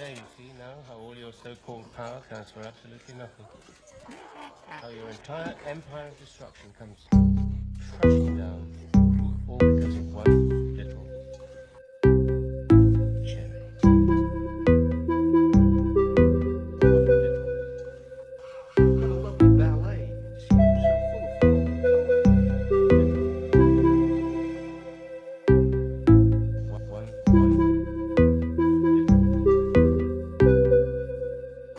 day, you see now how all your so-called power counts for absolutely nothing. How your entire empire of destruction comes crashing down, all because of one little cherry. One little. What a lovely ballet. It seems so full of form and color.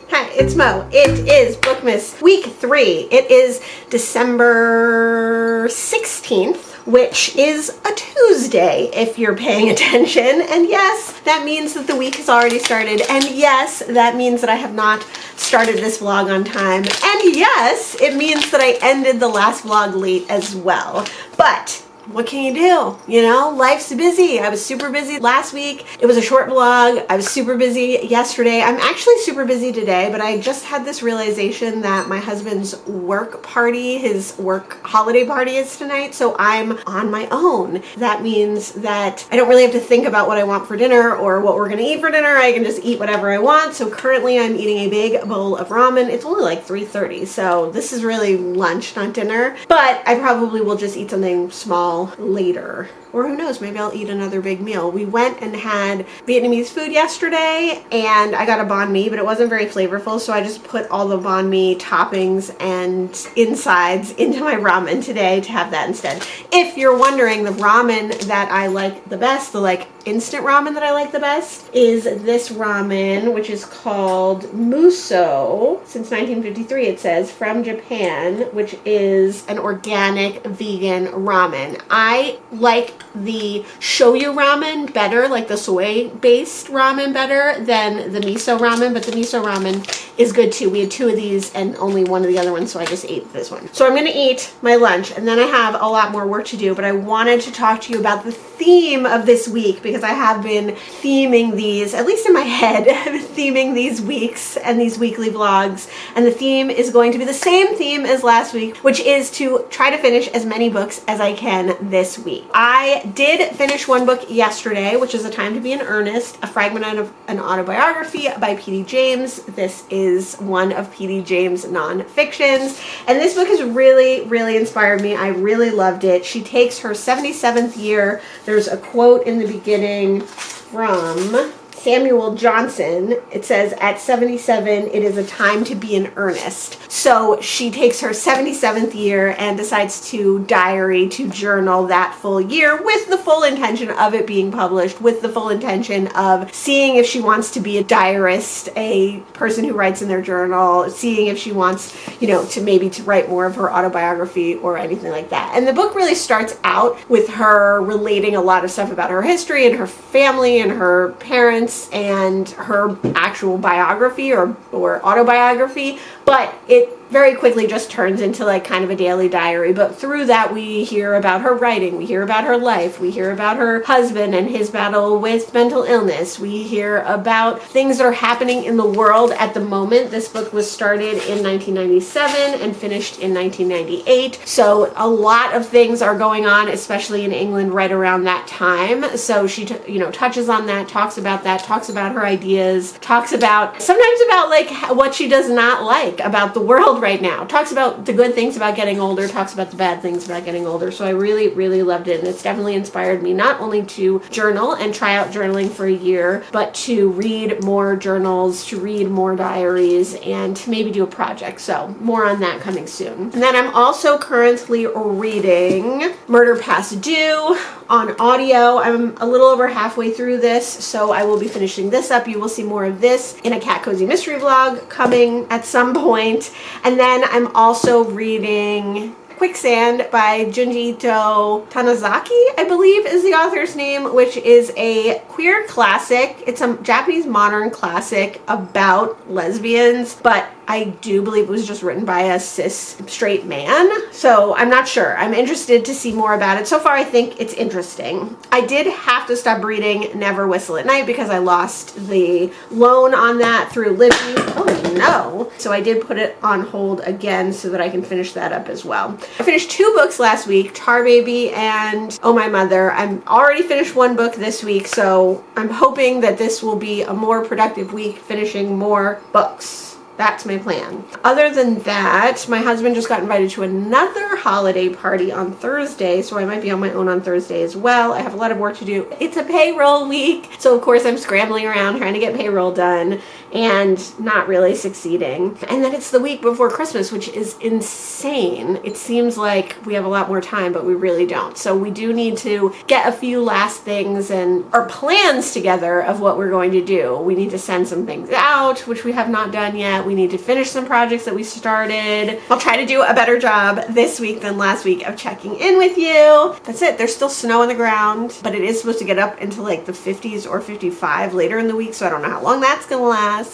Hi, it's Mo. It is Bookmas week 3. It is December 16th, which is a Tuesday if you're paying attention. And yes, that means that the week has already started. And yes, that means that I have not started this vlog on time. And yes, it means that I ended the last vlog late as well. But what can you do? You know, life's busy. I was super busy last week. It was a short vlog. I was super busy yesterday. I'm actually super busy today, but I just had this realization that my husband's work party, his work holiday party is tonight, so I'm on my own. That means that I don't really have to think about what I want for dinner or what we're gonna eat for dinner. I can just eat whatever I want. So currently I'm eating a big bowl of ramen. It's only like 3:30, so this is really lunch, not dinner, but I probably will just eat something small later, or who knows, maybe I'll eat another big meal. We went and had Vietnamese food yesterday and I got a banh mi, but it wasn't very flavorful, so I just put all the banh mi toppings and insides into my ramen today to have that instead. If you're wondering, the ramen that I like the best, the like instant ramen that I like the best, is this ramen, which is called Muso, since 1953 it says, from Japan, which is an organic vegan ramen. I like the shoyu ramen better, like the soy based ramen better than the miso ramen, but the miso ramen is good too. We had 2 of these and only one of the other ones, so I just ate this one. So I'm gonna eat my lunch and then I have a lot more work to do, but I wanted to talk to you about the theme of this week because I have been theming these, at least in my head, I've been theming these weeks and these weekly vlogs, and the theme is going to be the same theme as last week, which is to try to finish as many books as I can this week. I did finish one book yesterday, which is A Time to Be in Earnest, a fragment of an autobiography by P.D. James. This is one of P.D. James' non-fictions, and this book has really inspired me. I really loved it. She takes her 77th year. There's a quote in the beginning from Samuel Johnson. It says, at 77, it is a time to be in earnest. So she takes her 77th year and decides to diary, to journal that full year with the full intention of it being published, with the full intention of seeing if she wants to be a diarist, a person who writes in their journal, seeing if she wants, you know, to maybe to write more of her autobiography or anything like that. And the book really starts out with her relating a lot of stuff about her history and her family and her parents and her actual biography or autobiography, but it very quickly just turns into like kind of a daily diary. But through that we hear about her writing, we hear about her life, we hear about her husband and his battle with mental illness, we hear about things that are happening in the world at the moment. This book was started in 1997 and finished in 1998, so a lot of things are going on, especially in England right around that time. So she touches on that, talks about her ideas, talks about sometimes about like what she does not like about the world right now, talks about the good things about getting older, talks about the bad things about getting older. So I really loved it, and it's definitely inspired me not only to journal and try out journaling for a year, but to read more journals, to read more diaries, and to maybe do a project. So more on that coming soon. And then I'm also currently reading Murder Past Due on audio. I'm a little over halfway through this, so I will be finishing this up. You will see more of this in a Cat Cozy Mystery vlog coming at some point. And then I'm also reading Quicksand by Junji Ito Tanizaki, I believe is the author's name, which is a queer classic. It's a Japanese modern classic about lesbians, but I do believe it was just written by a cis straight man. So I'm not sure. I'm interested to see more about it. So far, I think it's interesting. I did have to stop reading Never Whistle at Night because I lost the loan on that through Libby. Oh no. So I did put it on hold again so that I can finish that up as well. I finished 2 books last week, Tar Baby and Oh My Mother. I'm already finished 1 book this week, so I'm hoping that this will be a more productive week finishing more books. That's my plan. Other than that, my husband just got invited to another holiday party on Thursday, so I might be on my own on Thursday as well. I have a lot of work to do. It's a payroll week, so of course I'm scrambling around trying to get payroll done and not really succeeding. And then it's the week before Christmas, which is insane. It seems like we have a lot more time, but we really don't. So we do need to get a few last things and our plans together of what we're going to do. We need to send some things out, which we have not done yet. We need to finish some projects that we started. I'll try to do a better job this week than last week of checking in with you. That's it. There's still snow on the ground, but it is supposed to get up into like the 50s or 55 later in the week, so I don't know how long that's gonna last.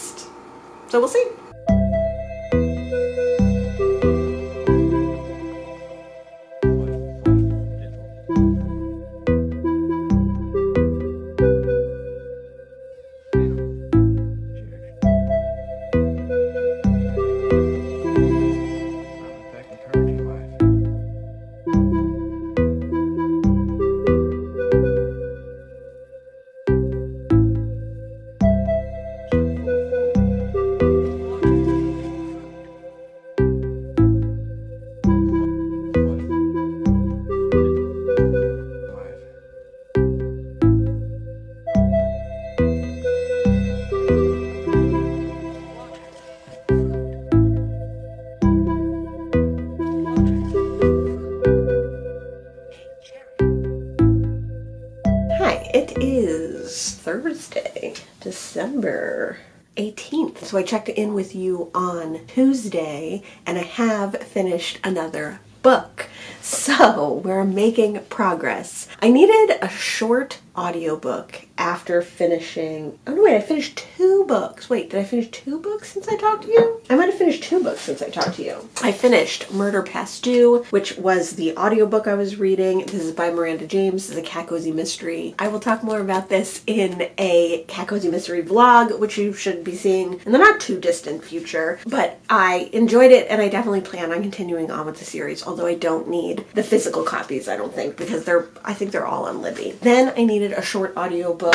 So we'll see. Thursday, December 18th. So I checked in with you on Tuesday and I have finished another book. So we're making progress. I needed a short audiobook after finishing, oh no wait, I finished 2 books. Wait, did I finish 2 books since I talked to you? I might have finished 2 books since I talked to you. I finished Murder Past Due, which was the audiobook I was reading. This is by Miranda James. This is a Cat Cozy mystery. I will talk more about this in a Cat Cozy mystery vlog, which you should be seeing in the not too distant future. But I enjoyed it and I definitely plan on continuing on with the series, although I don't need the physical copies, I don't think, because I think they're all on Libby. Then I needed a short audiobook.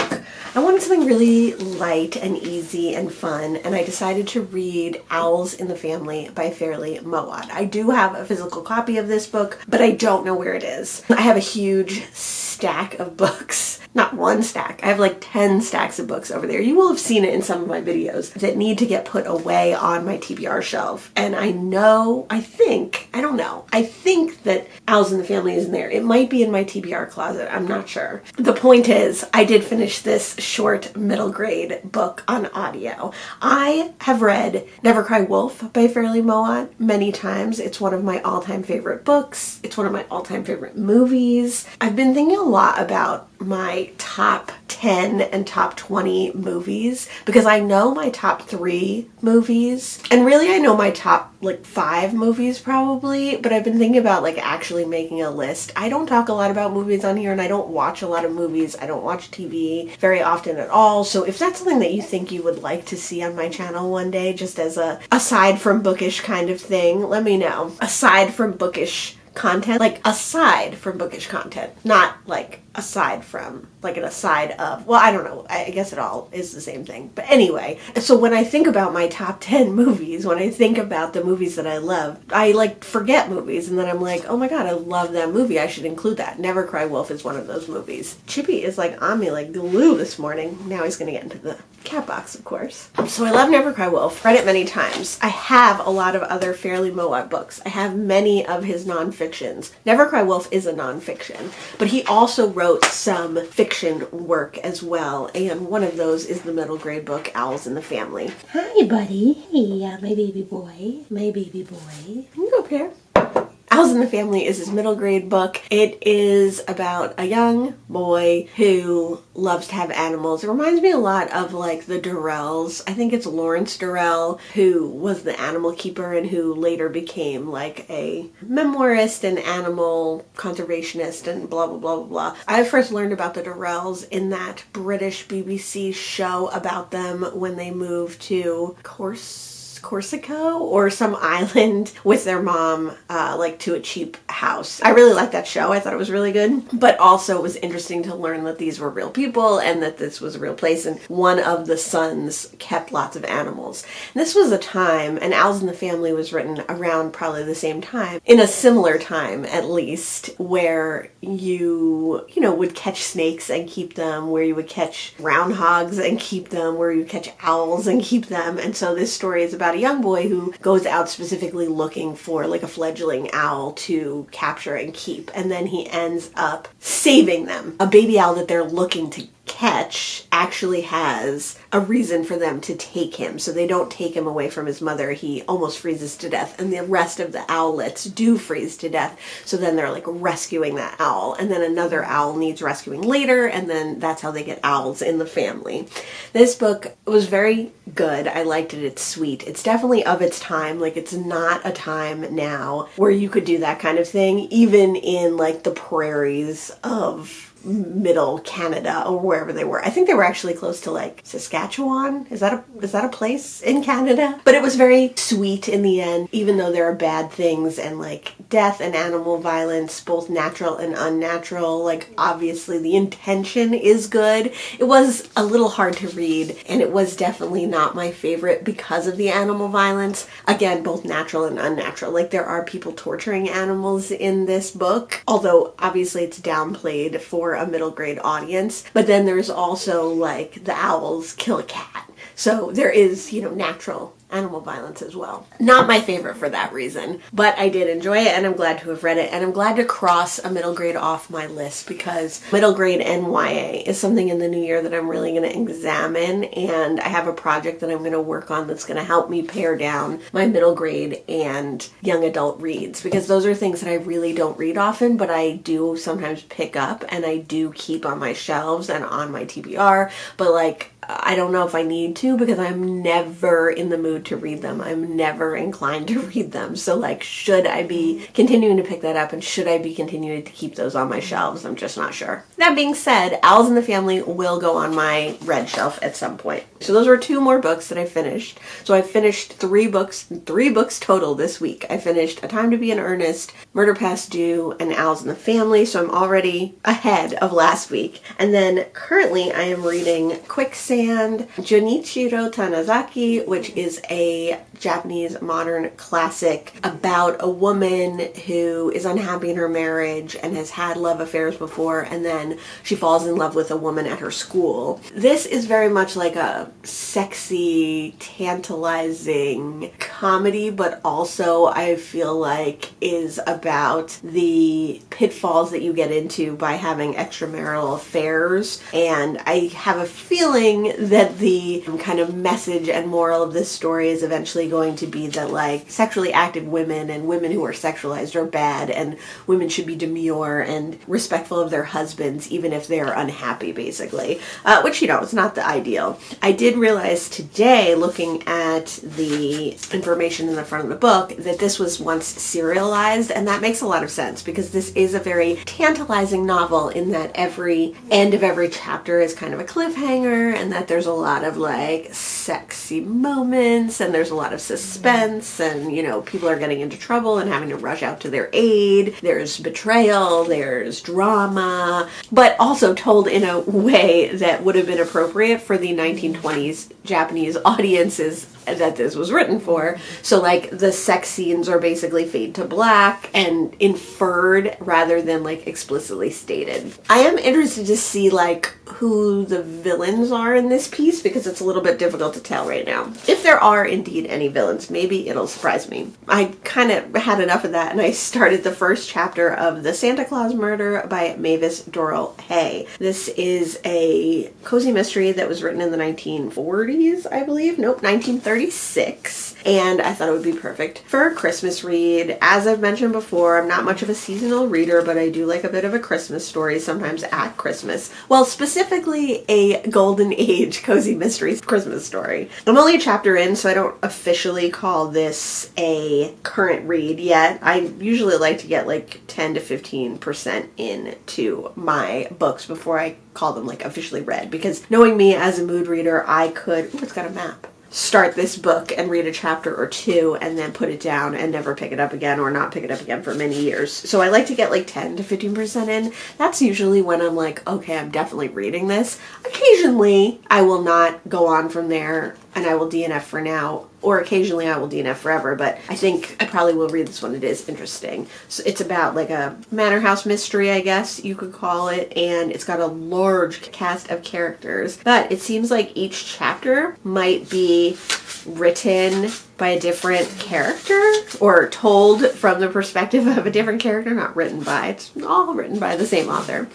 I wanted something really light and easy and fun, and I decided to read Owls in the Family by Fairly Mowat. I do have a physical copy of this book, but I don't know where it is. I have a huge stack of books. Not one stack. I have like 10 stacks of books over there. You will have seen it in some of my videos that need to get put away on my TBR shelf. And I think that Owls in the Family is in there. It might be in my TBR closet. I'm not sure. The point is, I did finish this short middle grade book on audio. I have read Never Cry Wolf by Fairly Mowat many times. It's one of my all-time favorite books. It's one of my all-time favorite movies. I've been thinking a lot about my top 10 and top 20 movies because I know my top 3 movies and really I know my top like 5 movies probably, but I've been thinking about like actually making a list. I don't talk a lot about movies on here and I don't watch a lot of movies. I don't watch TV very often at all. So if that's something that you think you would like to see on my channel one day, just as a aside from bookish kind of thing, let me know. Aside from bookish content, like aside from bookish content, not like aside from, like an aside of, well, I don't know, I guess it all is the same thing. But anyway, so when I think about my top 10 movies, when I think about the movies that I love, I like forget movies and then I'm like, oh my god, I love that movie, I should include that. Never Cry Wolf is one of those movies. Chippy is like on me like glue this morning. Now he's gonna get into the cat box, of course. So I love Never Cry Wolf, read it many times. I have a lot of other Fairly Mowat books. I have many of his nonfictions. Never Cry Wolf is a nonfiction, but he also wrote some fiction work as well, and one of those is the middle grade book Owls in the Family. Hi buddy. Hey, my baby boy. My baby boy. You can go up here. Owls in the Family is his middle grade book. It is about a young boy who loves to have animals. It reminds me a lot of like the Durrells. I think it's Lawrence Durrell who was the animal keeper and who later became like a memoirist and animal conservationist and blah blah blah blah blah. I first learned about the Durrells in that British BBC show about them when they moved to Corsica or some island with their mom, like to a cheap house. I really liked that show. I thought it was really good, but also it was interesting to learn that these were real people and that this was a real place, and one of the sons kept lots of animals. And this was a time, and Owls in the Family was written around probably the same time, in a similar time at least, where you know, would catch snakes and keep them, where you would catch groundhogs and keep them, where you catch owls and keep them. And so this story is about a young boy who goes out specifically looking for like a fledgling owl to capture and keep, and then he ends up saving them. A baby owl that they're looking to catch actually has a reason for them to take him, so they don't take him away from his mother. He almost freezes to death, and the rest of the owlets do freeze to death, so then they're like rescuing that owl, and then another owl needs rescuing later, and then that's how they get owls in the family. This book was very good. I liked it. It's sweet. It's definitely of its time. Like, it's not a time now where you could do that kind of thing, even in like the prairies of middle Canada or wherever they were. I think they were actually close to like Saskatchewan. Is that a place in Canada? But it was very sweet in the end, even though there are bad things and like death and animal violence, both natural and unnatural. Like, obviously the intention is good. It was a little hard to read, and it was definitely not my favorite because of the animal violence. Again, both natural and unnatural. Like, there are people torturing animals in this book, although obviously it's downplayed for a middle grade audience. But then there's also like the owls kill a cat. So there is, you know, natural animal violence as well. Not my favorite for that reason, but I did enjoy it, and I'm glad to have read it, and I'm glad to cross a middle grade off my list, because middle grade and YA is something in the new year that I'm really going to examine, and I have a project that I'm going to work on that's going to help me pare down my middle grade and young adult reads, because those are things that I really don't read often, but I do sometimes pick up and I do keep on my shelves and on my TBR, but like, I don't know if I need to, because I'm never in the mood to read them. I'm never inclined to read them. So like, should I be continuing to pick that up, and should I be continuing to keep those on my shelves? I'm just not sure. That being said, Owls in the Family will go on my red shelf at some point. So those were 2 more books that I finished. So I finished 3 books total this week. I finished A Time to Be in Earnest, Murder Past Due, and Owls in the Family. So I'm already ahead of last week. And then currently I am reading Quicksand, Junichiro Tanizaki, which is a Japanese modern classic about a woman who is unhappy in her marriage and has had love affairs before, and then she falls in love with a woman at her school. This is very much like a sexy, tantalizing comedy, but also I feel like is about the pitfalls that you get into by having extramarital affairs. And I have a feeling that the kind of message and moral of this story is eventually going to be that like sexually active women and women who are sexualized are bad, and women should be demure and respectful of their husbands even if they are unhappy, basically, which, you know, is not the ideal. I did realize today, looking at the information in the front of the book, that this was once serialized, and that makes a lot of sense, because this is a very tantalizing novel in that every end of every chapter is kind of a cliffhanger, and that there's a lot of like sexy moments, and there's a lot of suspense, and, you know, people are getting into trouble and having to rush out to their aid. There's betrayal, there's drama, but also told in a way that would have been appropriate for the 1920s Japanese audiences that this was written for. So like, the sex scenes are basically fade to black and inferred rather rather than like explicitly stated. I am interested to see like who the villains are in this piece, because it's a little bit difficult to tell right now. If there are indeed any villains, maybe it'll surprise me. I kind of had enough of that, and I started the first chapter of The Santa Claus Murder by Mavis Doral Hay. This is a cozy mystery that was written in the 1940s, I believe. Nope, 1936. And I thought it would be perfect for a Christmas read. As I've mentioned before, I'm not much of a seasonal reader, but I do like a bit of a Christmas story, sometimes at Christmas. Well, specifically a golden age cozy mystery Christmas story. I'm only a chapter in, so I don't officially call this a current read yet. I usually like to get like 10 to 15% into my books before I call them like officially read, because knowing me as a mood reader, I could, ooh, it's got a map, start this book and read a chapter or two and then put it down and never pick it up again, or not pick it up again for many years. So I like to get like 10 to 15% in. That's usually when I'm like, okay, I'm definitely reading this. Occasionally I will not go on from there and I will DNF for now, or occasionally I will DNF forever, but I think I probably will read this one. It is interesting. So it's about like a manor house mystery, I guess you could call it, and it's got a large cast of characters, but it seems like each chapter might be written by a different character, or told from the perspective of a different character, not written by, it's all written by the same author.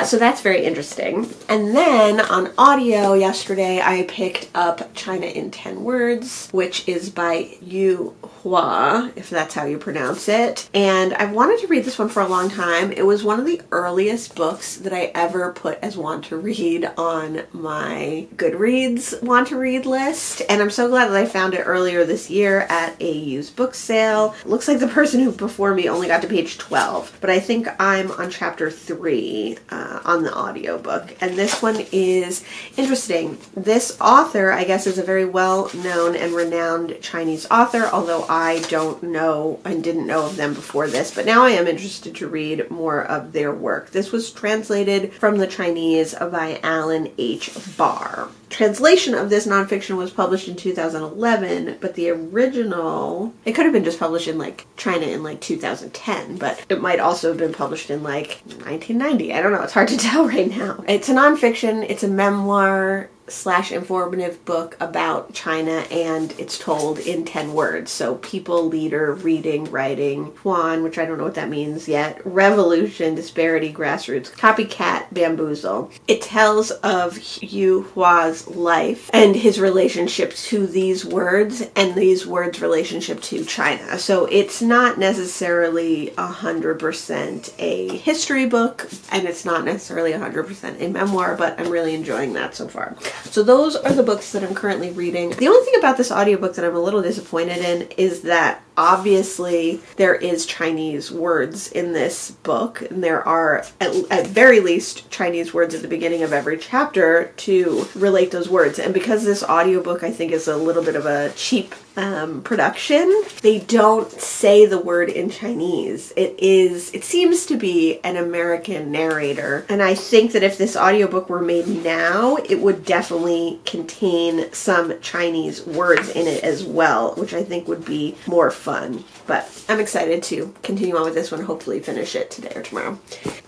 So that's very interesting. And then on audio yesterday, I picked up China in 10 Words, which is by Yu Hua, if that's how you pronounce it. And I've wanted to read this one for a long time. It was one of the earliest books that I ever put as want to read on my Goodreads want to read list. And I'm so glad that I found it earlier this year at a used book sale. Looks like the person who before me only got to page 12, but I think I'm on chapter 3 on the audiobook. And this one is interesting. This author, I guess, is a very well-known and renowned Chinese author, although I don't know and didn't know of them before this, but now I am interested to read more of their work. This was translated from the Chinese by Alan H. Barr. Translation of this nonfiction was published in 2011, but the original, it could have been just published in like China in like 2010, but it might also have been published in like 1990. I don't know. It's hard to tell right now. It's a nonfiction. It's a memoir / informative book about China, and it's told in 10 words. So people, leader, reading, writing, Huan, which I don't know what that means yet, revolution, disparity, grassroots, copycat, bamboozle. It tells of Yu Hua's life and his relationship to these words, and these words' relationship to China. So it's not necessarily 100% a history book, and it's not necessarily 100% a memoir, but I'm really enjoying that so far. So those are the books that I'm currently reading. The only thing about this audiobook that I'm a little disappointed in is that obviously there is Chinese words in this book, and there are at very least Chinese words at the beginning of every chapter to relate those words. And because this audiobook I think is a little bit of a cheap production, they don't say the word in Chinese. It seems to be an American narrator, and I think that if this audiobook were made now, it would definitely contain some Chinese words in it as well, which I think would be more fun. But I'm excited to continue on with this one, hopefully finish it today or tomorrow.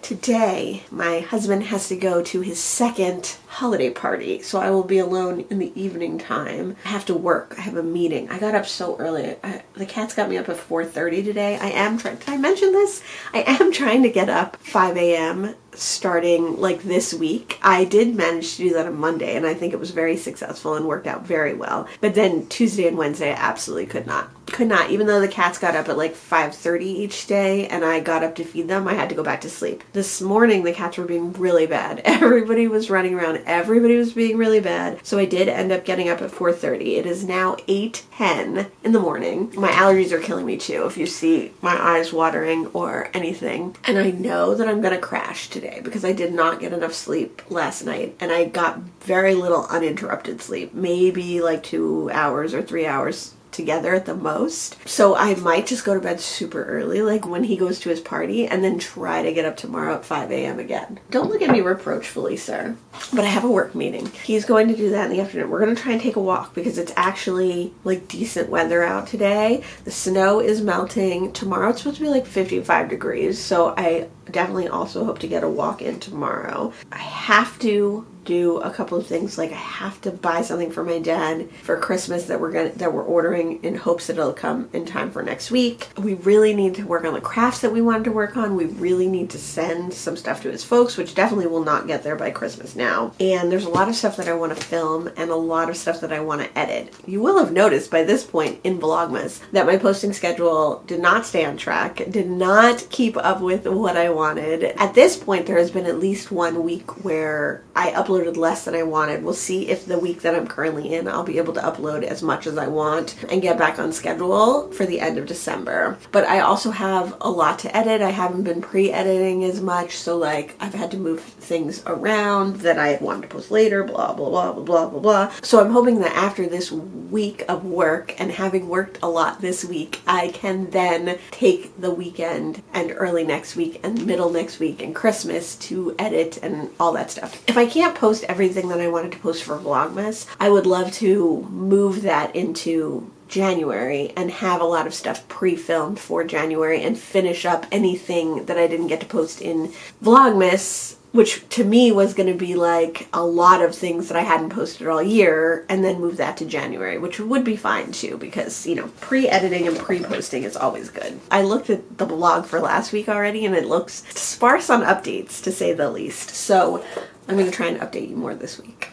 Today, my husband has to go to his second holiday party, so I will be alone in the evening time. I have to work. I have a meeting. I got up so early. The cats got me up at 4:30 today. Did I mention this? I am trying to get up 5 a.m. starting like this week. I did manage to do that on Monday, and I think it was very successful and worked out very well. But then Tuesday and Wednesday, I absolutely could not. Even though the cats got up at like 5:30 each day and I got up to feed them, I had to go back to sleep. This morning, the cats were being really bad. Everybody was running around. Everybody was being really bad. So I did end up getting up at 4:30. It is now 8:10 in the morning. My allergies are killing me too, if you see my eyes watering or anything. And I know that I'm going to crash today because I did not get enough sleep last night, and I got very little uninterrupted sleep. Maybe like 2 hours or 3 hours together at the most. So I might just go to bed super early, like when he goes to his party, and then try to get up tomorrow at 5 a.m. again. Don't look at me reproachfully, sir. But I have a work meeting. He's going to do that in the afternoon. We're going to try and take a walk because it's actually like decent weather out today. The snow is melting. Tomorrow it's supposed to be like 55 degrees. So I definitely also hope to get a walk in tomorrow. I have to do a couple of things, like I have to buy something for my dad for Christmas that we're ordering in hopes that it'll come in time for next week. We really need to work on the crafts that we wanted to work on. We really need to send some stuff to his folks, which definitely will not get there by Christmas now. And there's a lot of stuff that I want to film and a lot of stuff that I want to edit. You will have noticed by this point in Vlogmas that my posting schedule did not stay on track, did not keep up with what I wanted. At this point, there has been at least 1 week where I uploaded less than I wanted. We'll see if the week that I'm currently in, I'll be able to upload as much as I want and get back on schedule for the end of December. But I also have a lot to edit. I haven't been pre-editing as much, so like I've had to move things around that I had wanted to post later, blah, blah, blah, blah, blah, blah, blah. So I'm hoping that after this week of work, and having worked a lot this week, I can then take the weekend and early next week and middle next week and Christmas to edit and all that stuff. If I can't post everything that I wanted to post for Vlogmas, I would love to move that into January and have a lot of stuff pre-filmed for January and finish up anything that I didn't get to post in Vlogmas, which to me was going to be like a lot of things that I hadn't posted all year, and then move that to January, which would be fine too, because, you know, pre-editing and pre-posting is always good. I looked at the blog for last week already and it looks sparse on updates, to say the least. So I'm going to try and update you more this week.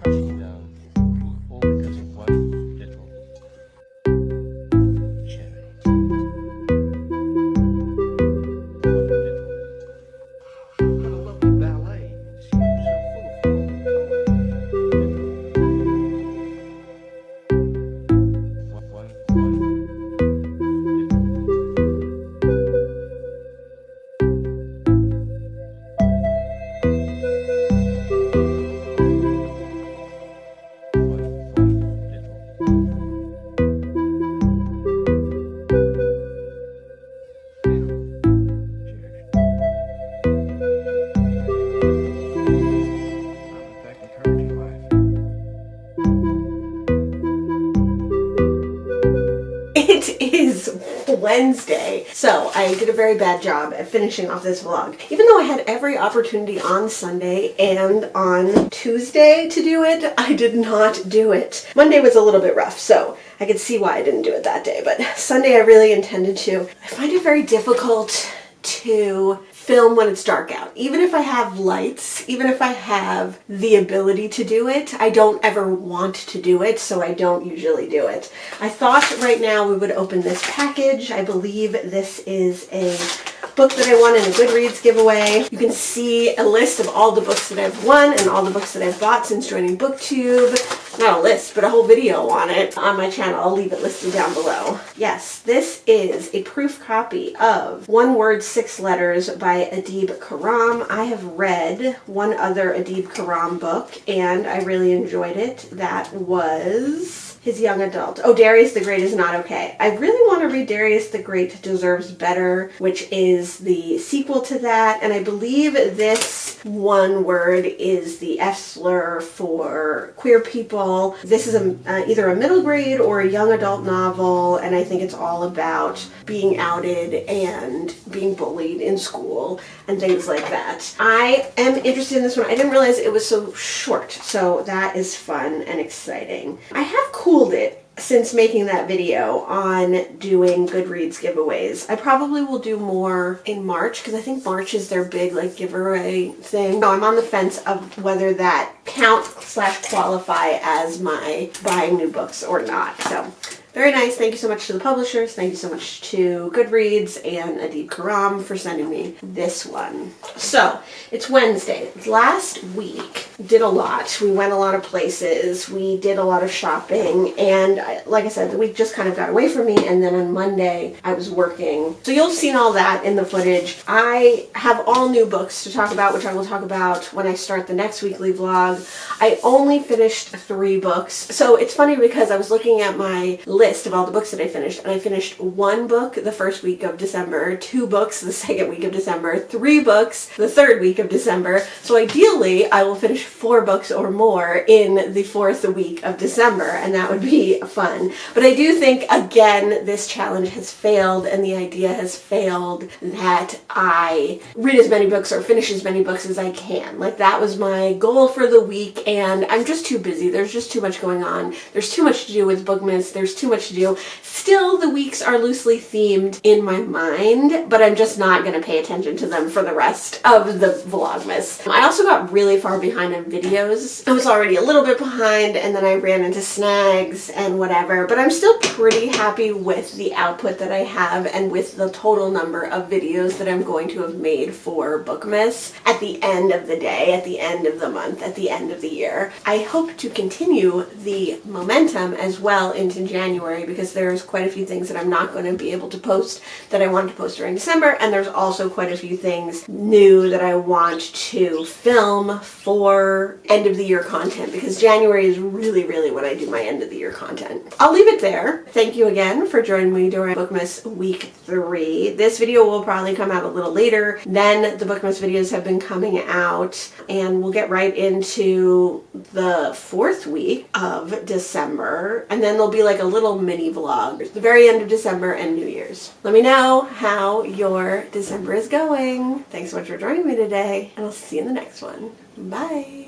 Crashing down, all because of one little cherry. One little. What a lovely ballet. It seems so full of form and colour. One little. It is Wednesday, so I did a very bad job at finishing off this vlog. Even though I had every opportunity on Sunday and on Tuesday to do it, I did not do it. Monday was a little bit rough, so I could see why I didn't do it that day, but Sunday I really intended to. I find it very difficult to film when it's dark out. Even if I have lights, even if I have the ability to do it, I don't ever want to do it, so I don't usually do it. I thought right now we would open this package. I believe this is a book that I won in a Goodreads giveaway. You can see a list of all the books that I've won and all the books that I've bought since joining BookTube. Not a list, but a whole video on it on my channel. I'll leave it listed down below. Yes, this is a proof copy of One Word, Six Letters by Adib Khorram. I have read one other Adib Khorram book and I really enjoyed it. That was his young adult. Oh, Darius the Great is Not Okay. I really want to read Darius the Great Deserves Better, which is the sequel to that. And I believe this One Word is the F slur for queer people. This is either a middle grade or a young adult novel. And I think it's all about being outed and being bullied in school and things like that. I am interested in this one. I didn't realize it was so short. So that is fun and exciting. I have cooled it since making that video on doing Goodreads giveaways. I probably will do more in March because I think March is their big like giveaway thing. So I'm on the fence of whether that count/qualify as my buying new books or not. So very nice. Thank you so much to the publishers. Thank you so much to Goodreads and Adib Khorram for sending me this one. So it's Wednesday. Last week did a lot. We went a lot of places. We did a lot of shopping. And like I said, the week just kind of got away from me. And then on Monday, I was working. So you'll have seen all that in the footage. I have all new books to talk about, which I will talk about when I start the next weekly vlog. I only finished 3 books. So it's funny because I was looking at my list of all the books that I finished, and I finished 1 book the first week of December, 2 books the second week of December, 3 books the third week of December. So ideally I will finish 4 books or more in the 4th week of December, and that would be fun. But I do think again this challenge has failed, and the idea has failed that I read as many books or finish as many books as I can. Like that was my goal for the week, and I'm just too busy. There's just too much going on. There's too much to do with Bookmas. There's too much to do. Still, the weeks are loosely themed in my mind, but I'm just not going to pay attention to them for the rest of the Vlogmas. I also got really far behind on videos. I was already a little bit behind, and then I ran into snags and whatever, but I'm still pretty happy with the output that I have and with the total number of videos that I'm going to have made for Bookmas at the end of the day, at the end of the month, at the end of the year. I hope to continue the momentum as well into January because there's quite a few things that I'm not going to be able to post that I wanted to post during December, and there's also quite a few things new that I want to film for end of the year content because January is really when I do my end of the year content. I'll leave it there. Thank you again for joining me during Bookmas week 3. This video will probably come out a little later than the Bookmas videos have been coming out, and we'll get right into the 4th week of December, and then there'll be like a little mini vlog, the very end of December and New Year's. Let me know how your December is going. Thanks so much for joining me today, and I'll see you in the next one. Bye!